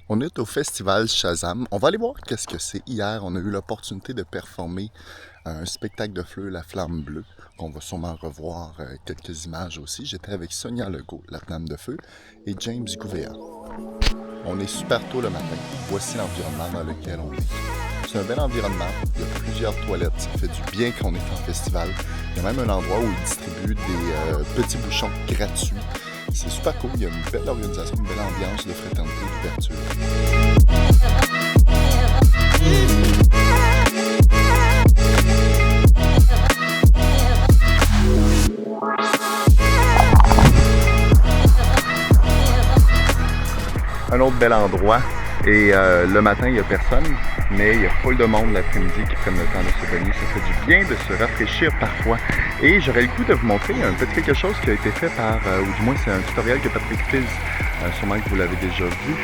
On est au festival Shazam. On va aller voir qu'est-ce que c'est. Hier, on a eu l'opportunité de performer un spectacle de fleurs, La Flamme Bleue, qu'on va sûrement revoir quelques images aussi. J'étais avec Sonia Legault, la Flamme de Feu, et James Gouveia. On est super tôt le matin. Voici l'environnement dans lequel on est. C'est un bel environnement. Il y a plusieurs toilettes. Ça fait du bien qu'on est en festival. Il y a même un endroit où ils distribuent des petits bouchons gratuits. C'est super cool. Il y a une belle organisation, une belle ambiance de fraternité et d'ouverture. Un autre bel endroit. Et le matin, il n'y a personne, mais il y a foule de monde l'après-midi qui prennent le temps de se baigner. Ça fait du bien de se rafraîchir parfois. Et j'aurais le goût de vous montrer un petit quelque chose qui a été fait par, ou du moins c'est un tutoriel que Patrick Fils, sûrement que vous l'avez déjà vu,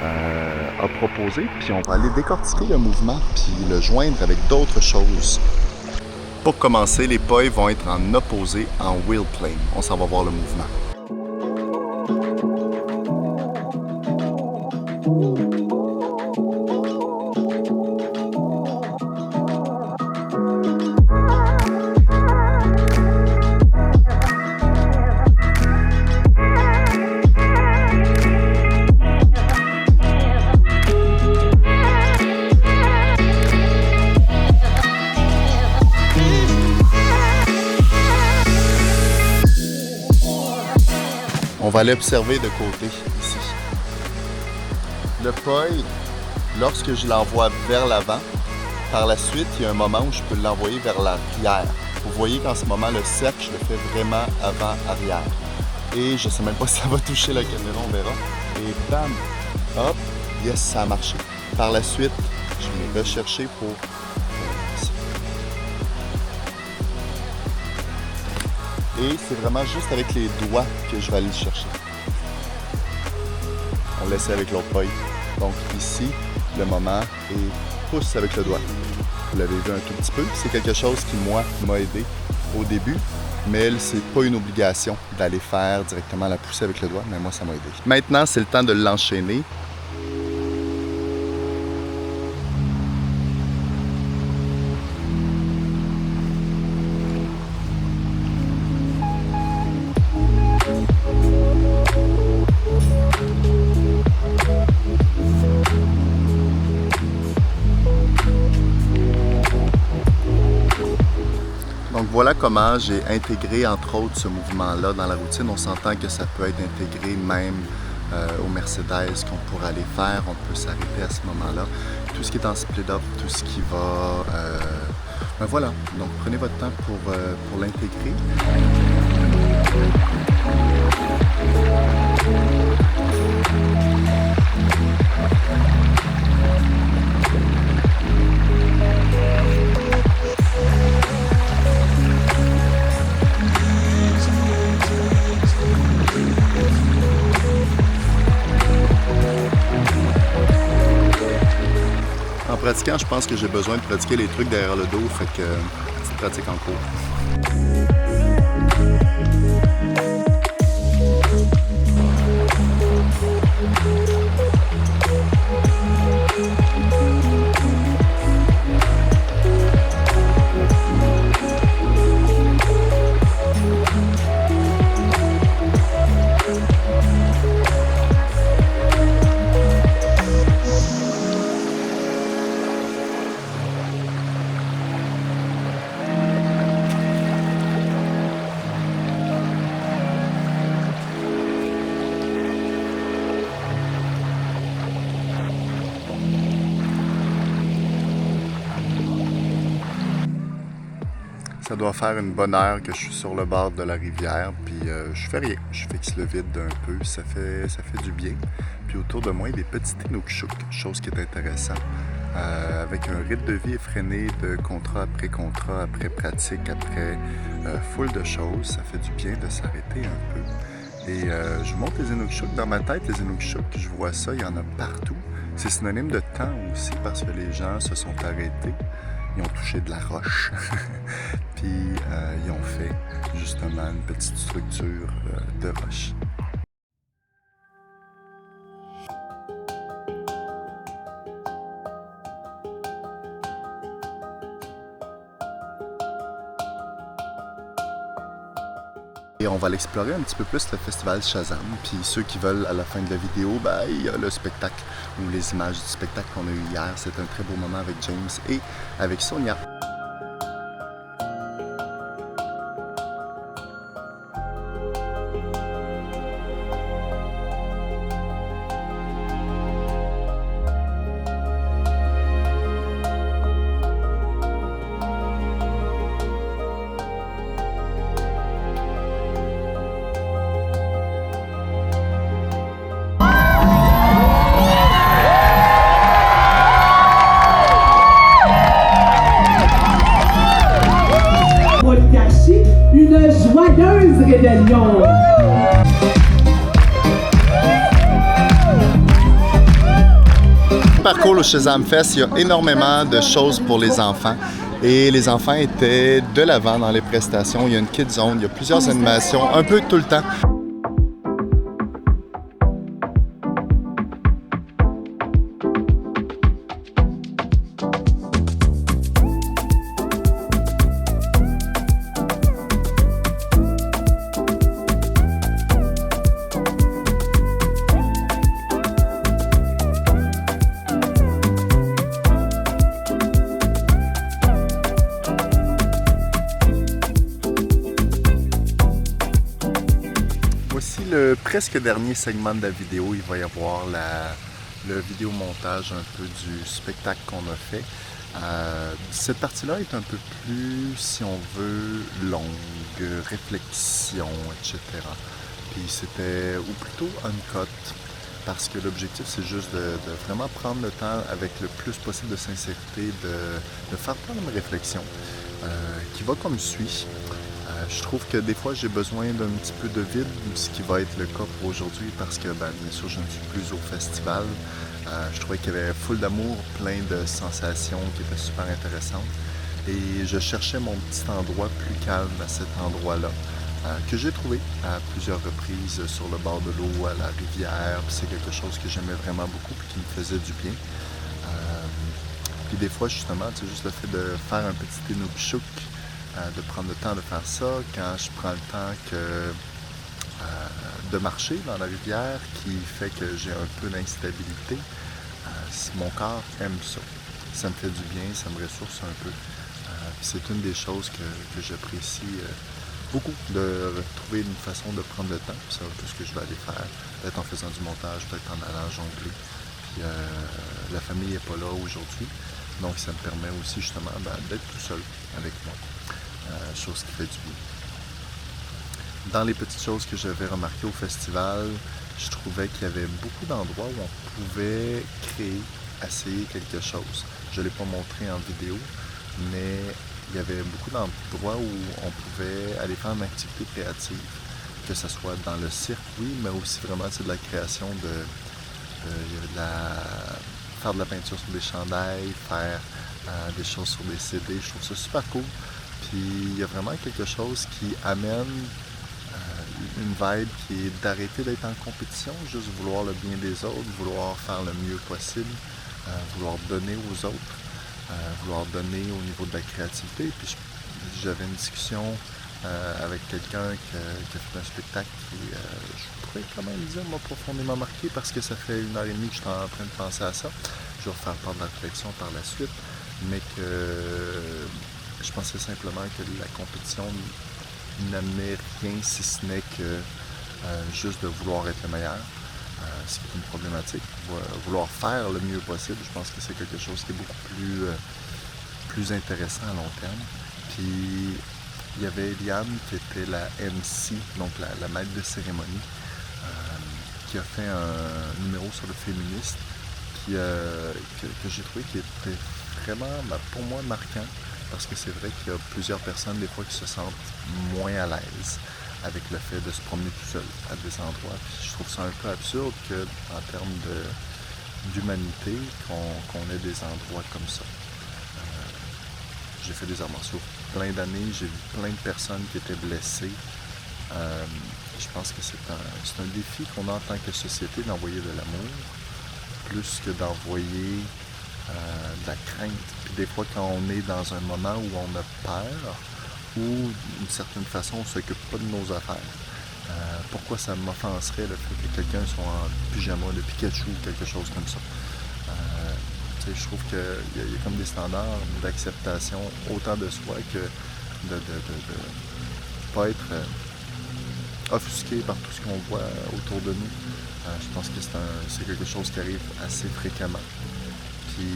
a proposé. Puis on va aller décortiquer le mouvement puis le joindre avec d'autres choses. Pour commencer, les poils vont être en opposé en wheel plane. On s'en va voir le mouvement. On va aller observer de côté, ici. Le poil, lorsque je l'envoie vers l'avant, par la suite, il y a un moment où je peux l'envoyer vers l'arrière. Vous voyez qu'en ce moment, le cercle, je le fais vraiment avant-arrière. Et je ne sais même pas si ça va toucher la caméra, on verra. Et bam! Hop! Yes, ça a marché. Par la suite, je vais rechercher pour... Et c'est vraiment juste avec les doigts que je vais aller le chercher. On l'essaie avec l'autre paille. Donc ici, le moment est pousse avec le doigt. Vous l'avez vu un tout petit peu. C'est quelque chose qui, moi, m'a aidé au début. Mais c'est pas une obligation d'aller faire directement la poussée avec le doigt. Mais moi, ça m'a aidé. Maintenant, c'est le temps de l'enchaîner. Donc voilà comment j'ai intégré entre autres ce mouvement-là dans la routine. On s'entend que ça peut être intégré même au Mercedes qu'on pourrait aller faire. On peut s'arrêter à ce moment-là. Tout ce qui est en split-up, tout ce qui va... ben voilà, donc prenez votre temps pour l'intégrer. En pratiquant, je pense que j'ai besoin de pratiquer les trucs derrière le dos, fait que petite pratique en cours. Ça doit faire une bonne heure que je suis sur le bord de la rivière, puis je fais rien. Je fixe le vide un peu, ça fait du bien. Puis autour de moi, il y a des petits inukshuk, chose qui est intéressant. Avec un rythme de vie effréné de contrat après pratique, après foule de choses, ça fait du bien de s'arrêter un peu. Et je vous montre les inukshuk. Dans ma tête, les inukshuk, je vois ça, il y en a partout. C'est synonyme de temps aussi parce que les gens se sont arrêtés. Ils ont touché de la roche, puis ils ont fait justement une petite structure de roche. Et on va l'explorer un petit peu plus, le festival Shazam. Puis ceux qui veulent, à la fin de la vidéo, ben, il y a le spectacle ou les images du spectacle qu'on a eu hier. C'était un très beau moment avec James et avec Sonia. Une joyeuse rébellion. Super cool au Shazam Fest, il y a énormément de choses pour les enfants. Et les enfants étaient de l'avant dans les prestations. Il y a une Kids Zone, il y a plusieurs animations, un peu tout le temps. Voici le presque dernier segment de la vidéo. Il va y avoir le vidéomontage un peu du spectacle qu'on a fait. Cette partie-là est un peu plus, si on veut, longue, réflexion, etc. Puis c'était, ou plutôt uncut, parce que l'objectif c'est juste de vraiment prendre le temps avec le plus possible de sincérité, de faire plein de réflexions qui va comme suit. Je trouve que des fois j'ai besoin d'un petit peu de vide, ce qui va être le cas pour aujourd'hui parce que bien sûr je ne suis plus au festival. Je trouvais qu'il y avait full d'amour, plein de sensations qui étaient super intéressantes. Et je cherchais mon petit endroit plus calme à cet endroit-là, que j'ai trouvé à plusieurs reprises sur le bord de l'eau, à la rivière. C'est quelque chose que j'aimais vraiment beaucoup et qui me faisait du bien. Puis des fois justement, c'est juste le fait de faire un petit Inukshuk, de prendre le temps de faire ça, quand je prends le temps de marcher dans la rivière qui fait que j'ai un peu d'instabilité, mon corps aime ça. Ça me fait du bien, ça me ressource un peu. C'est une des choses que j'apprécie beaucoup, de retrouver une façon de prendre le temps. C'est un peu ce que je vais aller faire, peut-être en faisant du montage, peut-être en allant jongler. Puis, la famille n'est pas là aujourd'hui, donc ça me permet aussi justement d'être tout seul avec moi. Chose qui fait du bien. Dans les petites choses que j'avais remarquées au festival, je trouvais qu'il y avait beaucoup d'endroits où on pouvait créer, essayer quelque chose. Je ne l'ai pas montré en vidéo, mais il y avait beaucoup d'endroits où on pouvait aller faire une activité créative, que ce soit dans le cirque, oui, mais aussi vraiment de la création faire de la peinture sur des chandails, faire des choses sur des CD. Je trouve ça super cool. Puis il y a vraiment quelque chose qui amène une vibe qui est d'arrêter d'être en compétition, juste vouloir le bien des autres, vouloir faire le mieux possible, vouloir donner aux autres, vouloir donner au niveau de la créativité. Puis j'avais une discussion avec quelqu'un qui a fait un spectacle qui, je pourrais quand même dire, m'a profondément marqué parce que ça fait 1h30 que je suis en train de penser à ça. Je vais refaire part de la réflexion par la suite, mais que je pensais simplement que la compétition n'amenait rien si ce n'est que juste de vouloir être le meilleur. C'est une problématique. Vouloir faire le mieux possible, je pense que c'est quelque chose qui est beaucoup plus intéressant à long terme. Puis il y avait Eliane qui était la MC, donc la maître de cérémonie, qui a fait un numéro sur le féministe que j'ai trouvé qui était vraiment, pour moi, marquant. Parce que c'est vrai qu'il y a plusieurs personnes, des fois, qui se sentent moins à l'aise avec le fait de se promener tout seul à des endroits. Puis je trouve ça un peu absurde qu'en termes d'humanité, qu'on ait des endroits comme ça. J'ai fait des arts martiaux plein d'années, j'ai vu plein de personnes qui étaient blessées. Je pense que c'est un défi qu'on a en tant que société d'envoyer de l'amour, plus que d'envoyer de la crainte. Puis des fois, quand on est dans un moment où on a peur, ou d'une certaine façon on ne s'occupe pas de nos affaires. Pourquoi ça m'offenserait le fait que quelqu'un soit en pyjama de Pikachu ou quelque chose comme ça? Je trouve qu'il y a comme des standards d'acceptation autant de soi que de pas être offusqué par tout ce qu'on voit autour de nous. Je pense que c'est quelque chose qui arrive assez fréquemment. Puis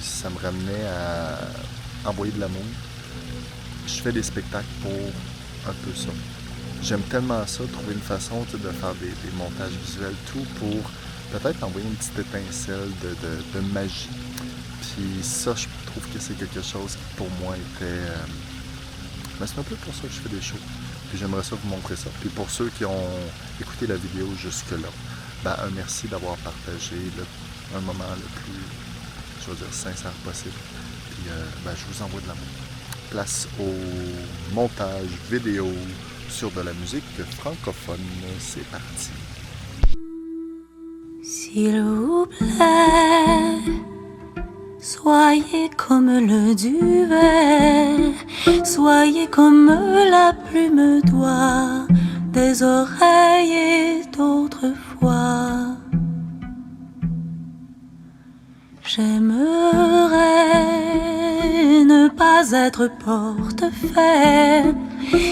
ça me ramenait à envoyer de l'amour. Je fais des spectacles pour un peu ça. J'aime tellement ça, trouver une façon de faire des montages visuels, tout pour peut-être envoyer une petite étincelle de magie. Puis ça, je trouve que c'est quelque chose qui pour moi était... Mais c'est un peu pour ça que je fais des shows. Puis j'aimerais ça vous montrer ça. Puis pour ceux qui ont écouté la vidéo jusque-là, un merci d'avoir partagé un moment le plus, je veux dire, sincère possible. Puis je vous envoie de l'amour. Place au montage vidéo sur de la musique francophone. C'est parti. S'il vous plaît, soyez comme le duvet, soyez comme la plume d'oie des oreillers d'autrefois. J'aimerais ne pas être portefaix.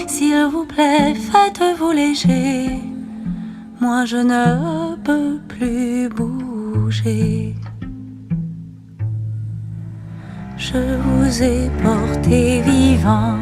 S'il vous plaît, faites-vous léger. Moi je ne peux plus bouger. Je vous ai porté vivant.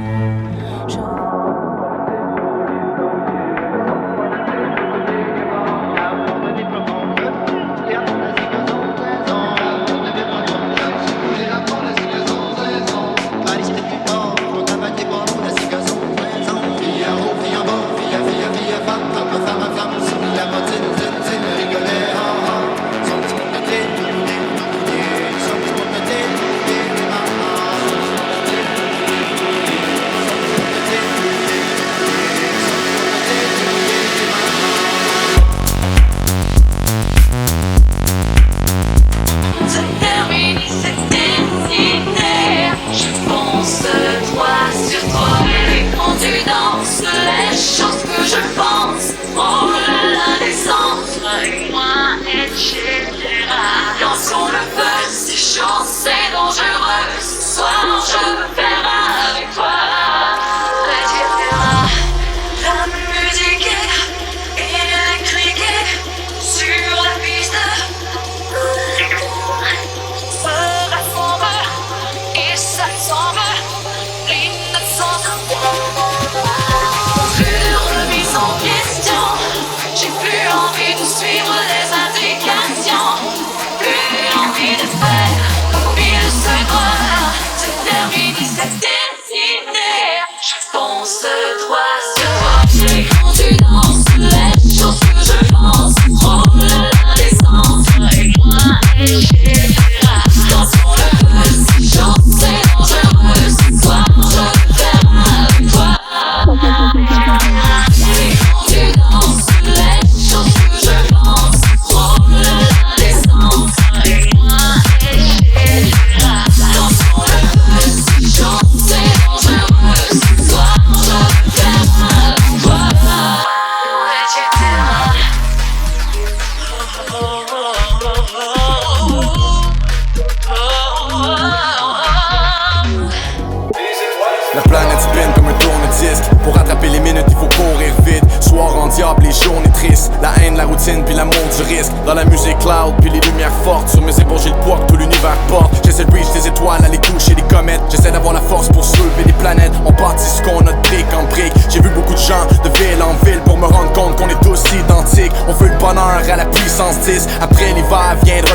La planète spin comme un tourne-disque. Pour rattraper les minutes, il faut courir vite. Soir en diable, les journées tristes. La haine, la routine, puis l'amour du risque. Dans la musique cloud, puis les lumières fortes. Sur mes épaules, j'ai le poids que tout l'univers porte. J'essaie de reach des étoiles, aller toucher des comètes. J'essaie d'avoir la force pour soulever des planètes. On bâtit ce qu'on a de brique en brique. J'ai vu beaucoup de gens de ville en ville pour me rendre compte qu'on est tous identiques. On veut le bonheur à la puissance 10. Après l'hiver viendra